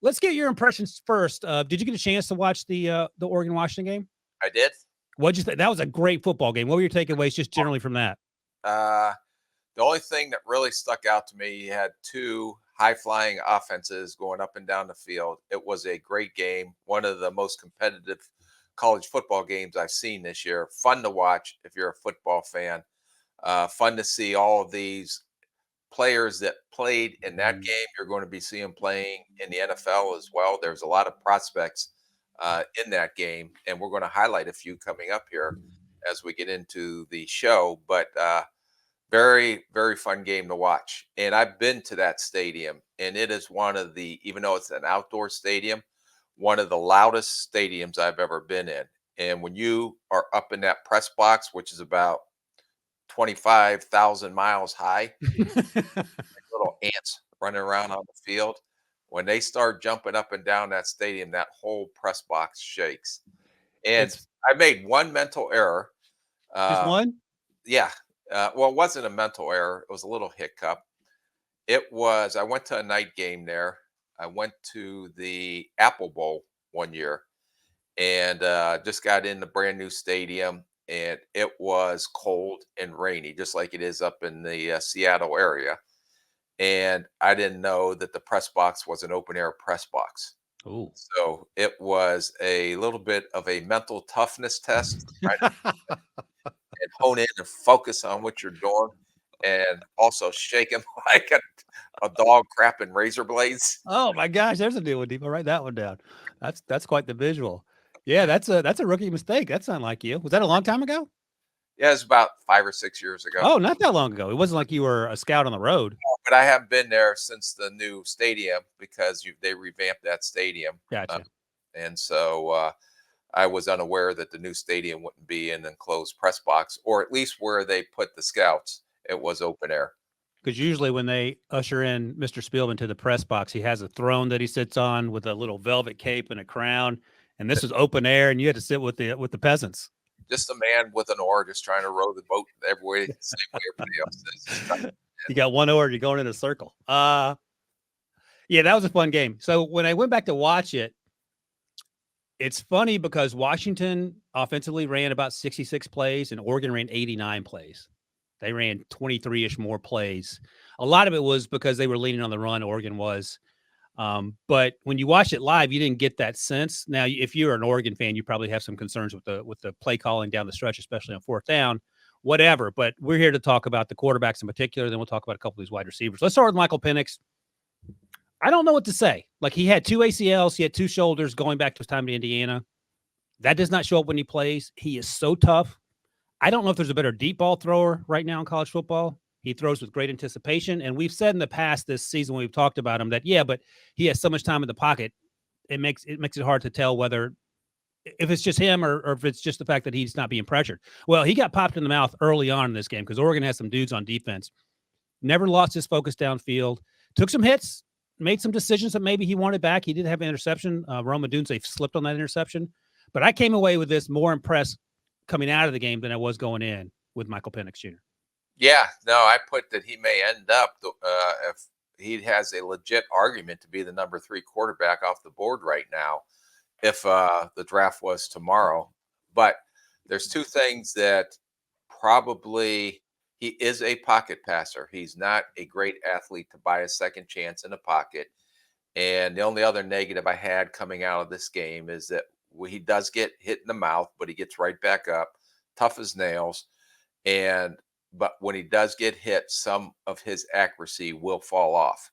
Let's get your impressions first. Did you get a chance to watch the Oregon-Washington game? I did. What'd you think? That was a great football game. What were your takeaways just generally from that? The only thing that really stuck out to me, you had two high-flying offenses going up and down the field. It was a great game, one of the most competitive college football games I've seen this year. Fun to watch if you're a football fan. Fun to see all of these players that played in that game. You're going to be seeing playing in the NFL as well. There's a lot of prospects in that game, and we're going to highlight a few coming up here as we get into the show. But very, very fun game to watch. And I've been to that stadium, and it is one of the, even though it's an outdoor stadium, one of the loudest stadiums I've ever been in. And when you are up in that press box, which is about 25,000 miles high, little ants running around on the field, when they start jumping up and down that stadium, that whole press box shakes. And It's I made one mental error. just Uh, one? yeah. Well, it wasn't a mental error. It was a little hiccup. I went to a night game there. I went to the Apple Bowl one year and just got in the brand new stadium. And it was cold and rainy, just like it is up in the Seattle area. And I didn't know that the press box was an open air press box. Oh. So it was a little bit of a mental toughness test, trying to and hone in and focus on what you're doing, and also shaking like a dog crapping razor blades. Oh my gosh, there's a new one, Deep. I'll write that one down. That's quite the visual. Yeah, that's a rookie mistake. That's not like you. Was that a long time ago? Yeah, it's about 5 or 6 years ago, Oh, not that long ago. It wasn't like you were a scout on the road. but I haven't been there since the new stadium because they revamped that stadium, uh, Gotcha. and so I was unaware that the new stadium wouldn't be an enclosed press box, or at least where they put the scouts, it was open air. Because usually when they usher in Mr. Spielman to the press box, he has a throne that he sits on with a little velvet cape and a crown. And this was open air, and you had to sit with the peasants. Just a man with an oar, just trying to row the boat every way, same way everybody else is. Just trying You got one oar, you're going in a circle. Yeah, that was a fun game. So when I went back to watch it, it's funny because Washington offensively ran about 66 plays and Oregon ran 89 plays. They ran 23-ish more plays. A lot of it was because they were leaning on the run, Oregon was. But when you watch it live, you didn't get that sense. Now, if you're an Oregon fan, you probably have some concerns with the play calling down the stretch, especially on fourth down, whatever. But we're here to talk about the quarterbacks in particular. Then we'll talk about a couple of these wide receivers. Let's start with Michael Penix. I don't know what to say. Like, he had 2 ACLs, he had 2 shoulders going back to his time in Indiana. That does not show up when he plays. He is so tough. I don't know if there's a better deep ball thrower right now in college football. He throws with great anticipation. And we've said in the past this season when we've talked about him that, yeah, but he has so much time in the pocket, it makes it hard to tell whether if it's just him or if it's just the fact that he's not being pressured. Well, he got popped in the mouth early on in this game because Oregon has some dudes on defense. Never lost his focus downfield. Took some hits, made some decisions that maybe he wanted back. He did have an interception. Roma Dunze slipped on that interception. But I came away with this more impressed coming out of the game than I was going in with Michael Penix Jr. Yeah, no, I put that he may end up if he has a legit argument to be the number 3 quarterback off the board right now if the draft was tomorrow. But there's 2 things that probably he is a pocket passer. He's not a great athlete to buy a second chance in the pocket. And the only other negative I had coming out of this game is that he does get hit in the mouth, but he gets right back up, tough as nails. But when he does get hit, some of his accuracy will fall off.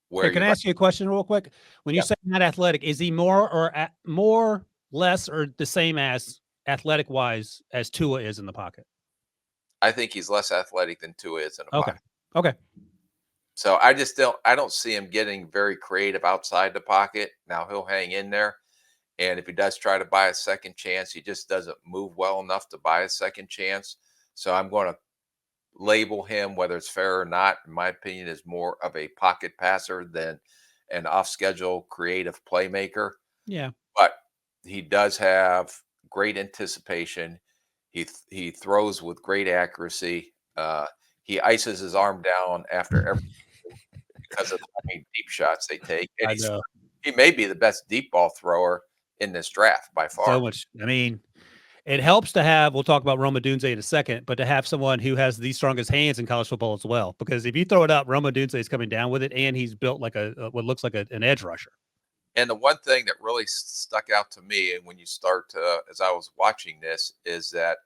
Where Here, can you I like, ask you a question real quick? When you yeah, say not athletic, is he more, less, or the same as athletic wise as Tua is in the pocket? I think he's less athletic than Tua is in a Okay. pocket. Okay. So I don't see him getting very creative outside the pocket. Now he'll hang in there. And if he does try to buy a second chance, he just doesn't move well enough to buy a second chance. So I'm going to label him, whether it's fair or not, in my opinion, is more of a pocket passer than an off schedule creative playmaker. Yeah. But he does have great anticipation. He throws with great accuracy. He ices his arm down after every because of how many deep shots they take. And I know. he may be the best deep ball thrower in this draft by far. So much. I mean, it helps to have, we'll talk about Roma Dunze in a second, but to have someone who has the strongest hands in college football as well. Because if you throw it up, Roma Dunze is coming down with it, and he's built like what looks like an edge rusher. And the one thing that really stuck out to me, and when you start to, as I was watching this, is that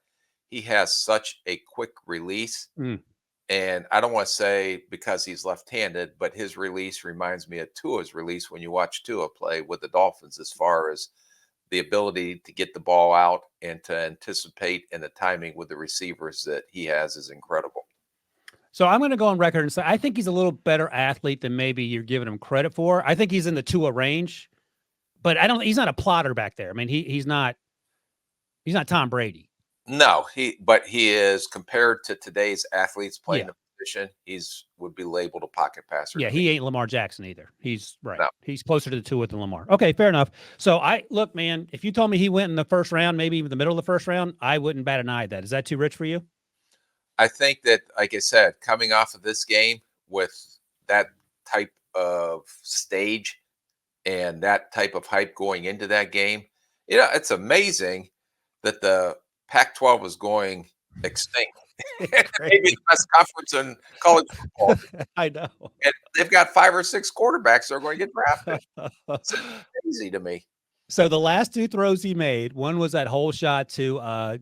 he has such a quick release. Mm. And I don't want to say because he's left-handed, but his release reminds me of Tua's release when you watch Tua play with the Dolphins, as far as the ability to get the ball out and to anticipate, and the timing with the receivers that he has is incredible. So I'm going to go on record and say I think he's a little better athlete than maybe you're giving him credit for. I think he's in the Tua range, but he's not a plotter back there. I mean, he's not Tom Brady. No, but he is, compared to today's athletes playing Yeah. the position, would be labeled a pocket passer. Yeah, he ain't Lamar Jackson either. He's right. No. He's closer to the Tua than Lamar. Okay, fair enough. So look, man, if you told me he went in the first round, maybe even the middle of the first round, I wouldn't bat an eye at that. Is that too rich for you? I think that, like I said, coming off of this game with that type of stage and that type of hype going into that game, it's amazing that the Pac-12 was going extinct. Maybe the best conference in college football. I know. And they've got 5 or 6 quarterbacks that are going to get drafted. It's crazy to me. So the last 2 throws he made, one was that whole shot to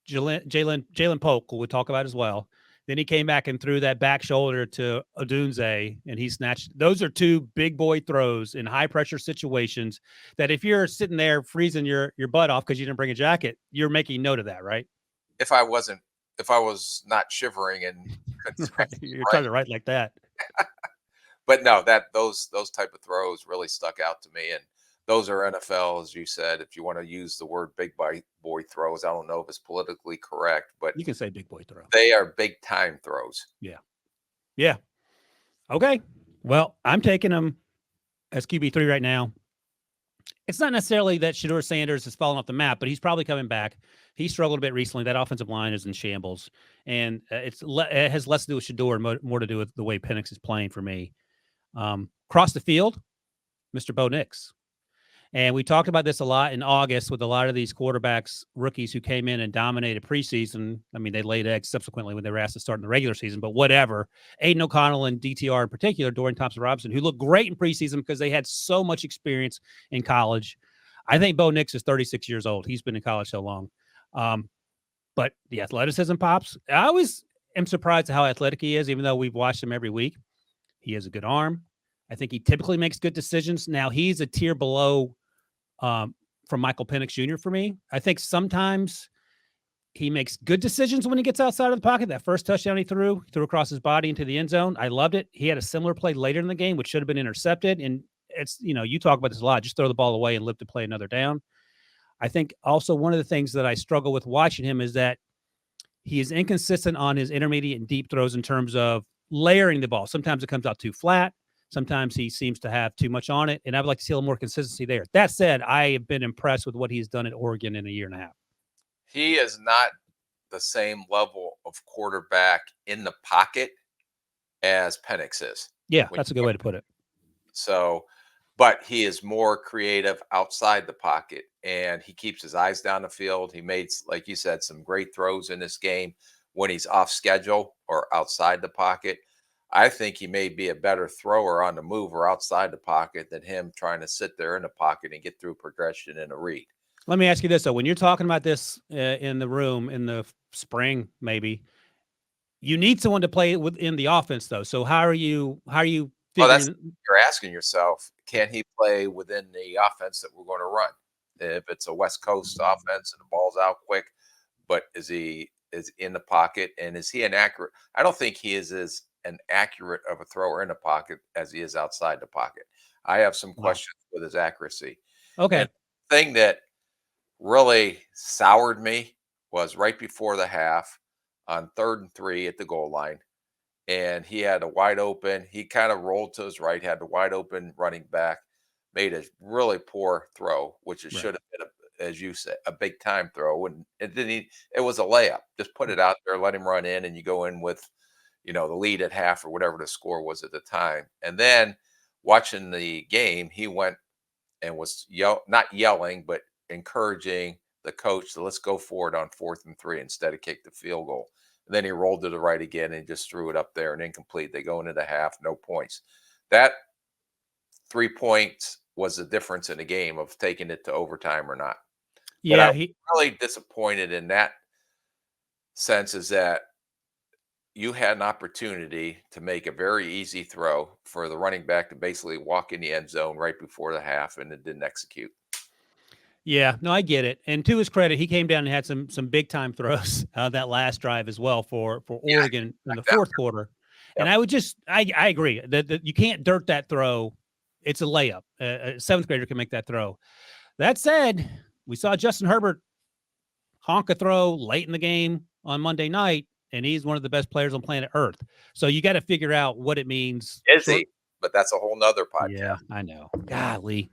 Jalen Polk, who we'll talk about as well. Then he came back and threw that back shoulder to Odunze, and he snatched. Those are 2 big boy throws in high pressure situations that if you're sitting there freezing your butt off because you didn't bring a jacket, you're making note of that, right? If I was not shivering and you're trying to write like that. But no, those type of throws really stuck out to me. And those are NFL, as you said, if you want to use the word big boy throws. I don't know if it's politically correct, but you can say big boy throw. They are big time throws. Yeah. Yeah. Okay. Well, I'm taking him as QB3 right now. It's not necessarily that Shedeur Sanders has fallen off the map, but he's probably coming back. He struggled a bit recently. That offensive line is in shambles, and it has less to do with Shedeur and more to do with the way Penix is playing for me. Across the field, Mr. Bo Nix. And we talked about this a lot in August with a lot of these quarterbacks, rookies who came in and dominated preseason. I mean, they laid eggs subsequently when they were asked to start in the regular season, but whatever. Aiden O'Connell and DTR in particular, Dorian Thompson-Robinson, who looked great in preseason because they had so much experience in college. I think Bo Nix is 36 years old. He's been in college so long. But the athleticism pops. I always am surprised at how athletic he is, even though we've watched him every week. He has a good arm. I think he typically makes good decisions. Now, he's a tier below from Michael Penix Jr. for me. I think sometimes he makes good decisions when he gets outside of the pocket. That first touchdown he threw across his body into the end zone. I loved it. He had a similar play later in the game, which should have been intercepted. And it's, you talk about this a lot. Just throw the ball away and live to play another down. I think also one of the things that I struggle with watching him is that he is inconsistent on his intermediate and deep throws in terms of layering the ball. Sometimes it comes out too flat. Sometimes he seems to have too much on it, and I would like to see a little more consistency there. That said, I have been impressed with what he's done at Oregon in a year and a half. He is not the same level of quarterback in the pocket as Penix is. Yeah, that's a good way to put it. So, but he is more creative outside the pocket, and he keeps his eyes down the field. He made, like you said, some great throws in this game when he's off schedule or outside the pocket. I think he may be a better thrower on the move or outside the pocket than him trying to sit there in the pocket and get through progression in a read. Let me ask you this, though. When you're talking about this in the room in the spring, maybe, you need someone to play within the offense, though. So how are you figuring? You're asking yourself, can he play within the offense that we're going to run? If it's a West Coast offense and the ball's out quick, but is he in the pocket, and is he inaccurate? I don't think he is as an accurate of a thrower in the pocket as he is outside the pocket. I have some questions with his accuracy. Okay. And the thing that really soured me was right before the half on 3rd and 3 at the goal line. And he had a wide open. He kind of rolled to his right, had the wide open running back, made a really poor throw, which it should have been, as you said, a big time throw. And it was a layup. Just put it out there, let him run in, and you go in with the lead at half or whatever the score was at the time. And then watching the game, he went and was not yelling, but encouraging the coach to let's go for it on 4th and 3 instead of kick the field goal. And then he rolled to the right again and just threw it up there and incomplete. They go into the half, no points. That 3 points was the difference in the game of taking it to overtime or not. But I Yeah, was really disappointed in that sense is that you had an opportunity to make a very easy throw for the running back to basically walk in the end zone right before the half, and it didn't execute. yeah, no, I get it. And to his credit, he came down and had some big time throws that last drive as well for Yeah, Oregon in the that, fourth quarter. And yep. I would just I agree that you can't dirt that throw. It's a layup. A seventh grader can make that throw. That said, we saw Justin Herbert honk a throw late in the game on Monday night, and he's one of the best players on planet Earth. So you got to figure out what it means. Is he? But that's a whole nother Yeah, podcast. I know. Golly.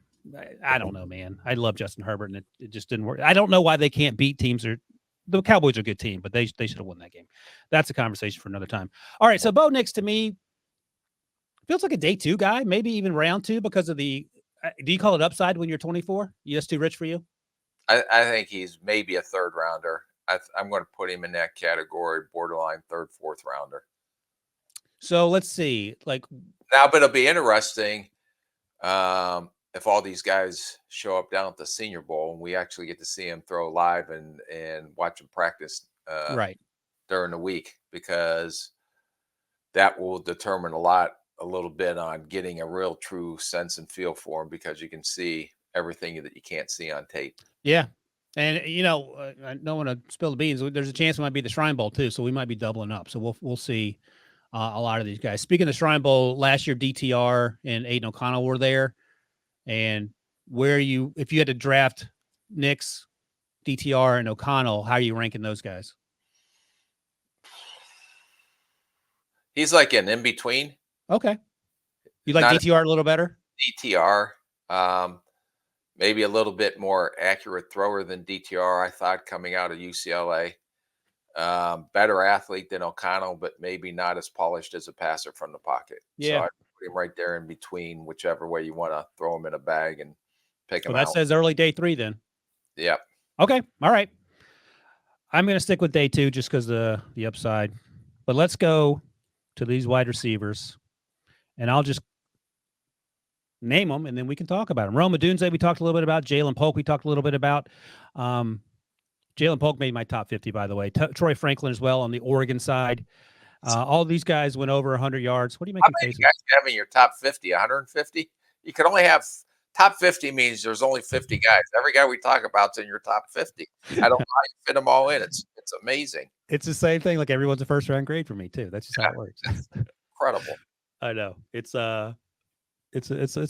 I don't know, man. I love Justin Herbert, and it just didn't work. I don't know why they can't beat teams. The Cowboys are a good team, but they should have won that game. That's a conversation for another time. All right, so Bo Nix to me feels like a day 2 guy, maybe even round 2 because of the do you call it upside when you're 24? That's too rich for you? I think he's maybe a third rounder. I'm going to put him in that category, borderline third, fourth rounder. So let's see. Like Now, but it'll be interesting if all these guys show up down at the Senior Bowl and we actually get to see him throw live and watch him practice right. during the week, because that will determine a little bit on getting a real true sense and feel for him, because you can see everything that you can't see on tape. Yeah. And I don't want to spill the beans. There's a chance it might be the Shrine Bowl too, so we might be doubling up. So we'll see a lot of these guys. Speaking of the Shrine Bowl, last year DTR and Aiden O'Connell were there. And if you had to draft Nix, DTR, and O'Connell, how are you ranking those guys? He's like an in between. Okay. You like DTR a little better? DTR, maybe a little bit more accurate thrower than DTR, I thought, coming out of UCLA. Better athlete than O'Connell, but maybe not as polished as a passer from the pocket. So Yeah. I put him right there in between, whichever way you want to throw him in a bag and pick him Well, that out. says early day 3 then. Yep. Okay. All right. I'm going to stick with day 2 just because the upside. But let's go to these wide receivers, and I'll just name them, and then we can talk about them. Rome Odunze, we talked a little bit about. Jalen Polk, we talked a little bit about. Jalen Polk made my top 50, by the way. Troy Franklin as well on the Oregon side. All these guys went over 100 yards. What do you make How of many cases? guys you have in your top 50? 150? You can only have top 50 means there's only 50 guys. Every guy we talk about's in your top 50. I don't know how you fit them all in. It's amazing. It's the same thing. Like everyone's a first round grade for me too. That's just how it works. Incredible. I know. It's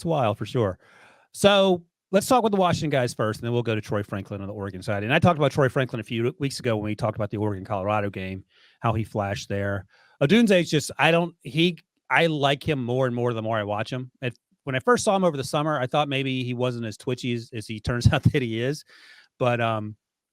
wild for sure. So let's talk with the Washington guys first, and then we'll go to Troy Franklin on the Oregon side. And I talked about Troy Franklin a few weeks ago when we talked about the Oregon-Colorado game, how he flashed there. Odunze's just, I like him more and more the more I watch him. When I first saw him over the summer, I thought maybe he wasn't as twitchy as he turns out that he is. But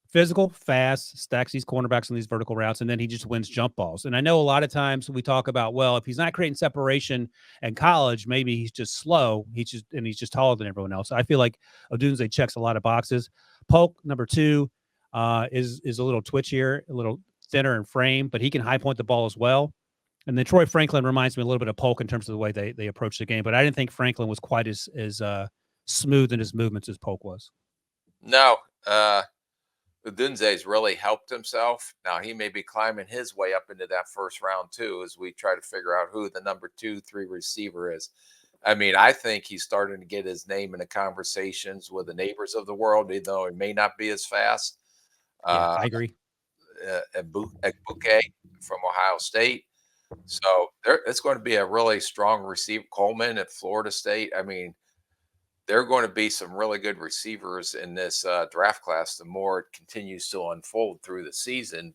physical, fast, stacks these cornerbacks on these vertical routes, and then he just wins jump balls. And I know a lot of times we talk about, well, if he's not creating separation in college, maybe he's just slow. He's just taller than everyone else. I feel like Odunze checks a lot of boxes. Polk, number 2, is a little twitchier, a little thinner in frame, but he can high point the ball as well. And then Troy Franklin reminds me a little bit of Polk in terms of the way they approach the game, but I didn't think Franklin was quite as smooth in his movements as Polk was. No, Odunze's really helped himself. Now he may be climbing his way up into that first round too, as we try to figure out who the number 2, 3 receiver is. I mean, I think he's starting to get his name in the conversations with the neighbors of the world, even though he may not be as fast. Yeah, I agree. Bouquet from Ohio State. So it's going to be a really strong receiver. Coleman at Florida State. I mean, there are going to be some really good receivers in this draft class the more it continues to unfold through the season.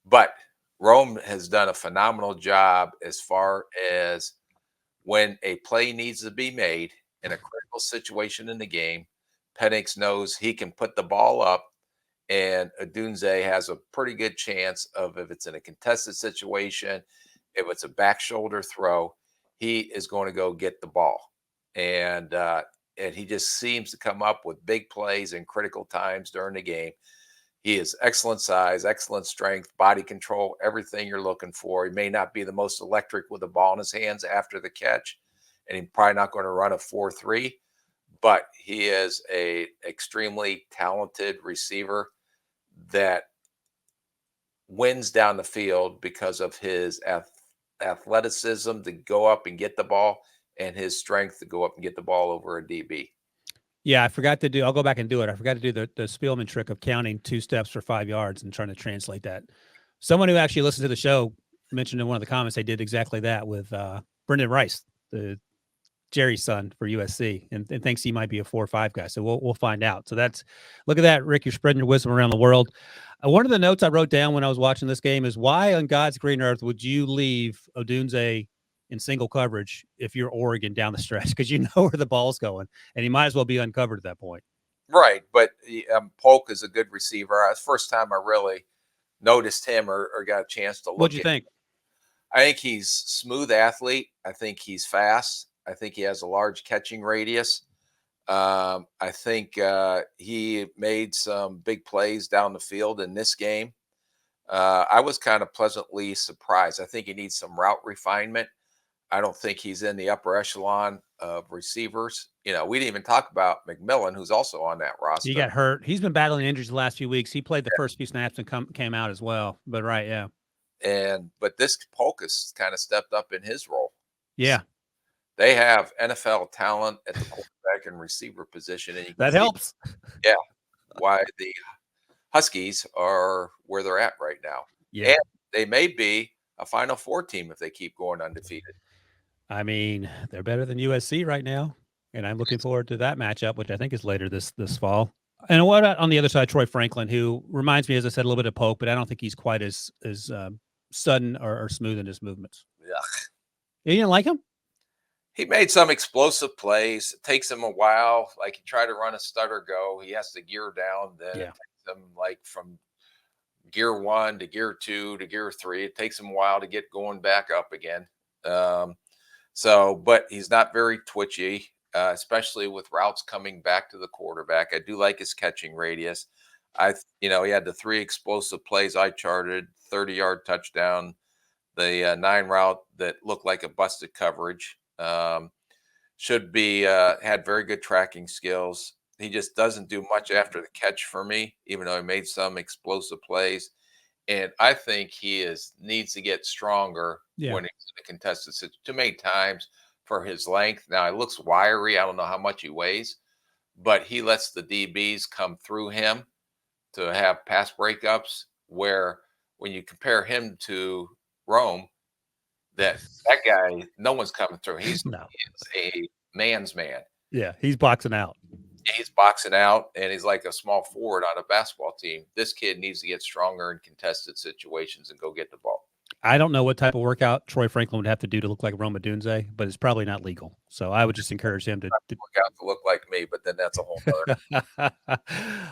But Rome has done a phenomenal job as far as when a play needs to be made in a critical situation in the game. Penix knows he can put the ball up, and Odunze has a pretty good chance of, if it's in a contested situation, if it's a back shoulder throw, he is going to go get the ball. And he just seems to come up with big plays in critical times during the game. He is excellent size, excellent strength, body control, everything you're looking for. He may not be the most electric with the ball in his hands after the catch, and he's probably not going to run a 4.3, but he is a extremely talented receiver that wins down the field because of his athleticism to go up and get the ball and his strength to go up and get the ball over a DB. Yeah, I forgot to do. I'll go back and do it. I forgot to do the Spielman trick of counting 2 steps for 5 yards and trying to translate that. Someone who actually listened to the show mentioned in one of the comments they did exactly that with Brendan Rice, the Jerry's son for USC, and thinks he might be a 4 or 5 guy. So we'll find out. So look at that, Rick. You're spreading your wisdom around the world. One of the notes I wrote down when I was watching this game is, why on God's green earth would you leave Odunze in single coverage if you're Oregon down the stretch? Because you know where the ball's going, and he might as well be uncovered at that point. Right, but Polk is a good receiver. It's the first time I really noticed him or got a chance to look. What'd you think? I think he's a smooth athlete. I think he's fast. I think he has a large catching radius. I think he made some big plays down the field in this game. I was kind of pleasantly surprised. I think he needs some route refinement. I don't think he's in the upper echelon of receivers. We didn't even talk about McMillan, who's also on that roster. He got hurt. He's been battling injuries the last few weeks. He played the first few snaps and came out as well. But right, yeah. But this Polk has kind of stepped up in his role. Yeah. They have NFL talent at the quarterback and receiver position. And that helps. Yeah. Why the Huskies are where they're at right now. Yeah. And they may be a Final Four team if they keep going undefeated. I mean, they're better than USC right now. And I'm looking forward to that matchup, which I think is later this fall. And what about on the other side, Troy Franklin, who reminds me, as I said, a little bit of Polk, but I don't think he's quite as sudden or smooth in his movements. Yeah. You didn't like him? He made some explosive plays. It takes him a while. Like, he tried to run a stutter go. He has to gear down. Then it takes him like from gear 1 to gear 2 to gear 3. It takes him a while to get going back up again. But he's not very twitchy, especially with routes coming back to the quarterback. I do like his catching radius. He had the 3 explosive plays I charted, 30-yard touchdown, the 9 route that looked like a busted coverage. Should be had very good tracking skills. He just doesn't do much after the catch for me, even though he made some explosive plays. And I think he needs to get stronger when he's in a contested situation. Too many times for his length. Now, he looks wiry. I don't know how much he weighs, but he lets the DBs come through him to have pass breakups, where when you compare him to Rome, that guy, no one's coming through. He is a man's man. Yeah, he's boxing out. He's boxing out, and he's like a small forward on a basketball team. This kid needs to get stronger in contested situations and go get the ball. I don't know what type of workout Troy Franklin would have to do to look like Rome Odunze, but it's probably not legal. So I would just encourage him to work out to look like me, but then that's a whole other.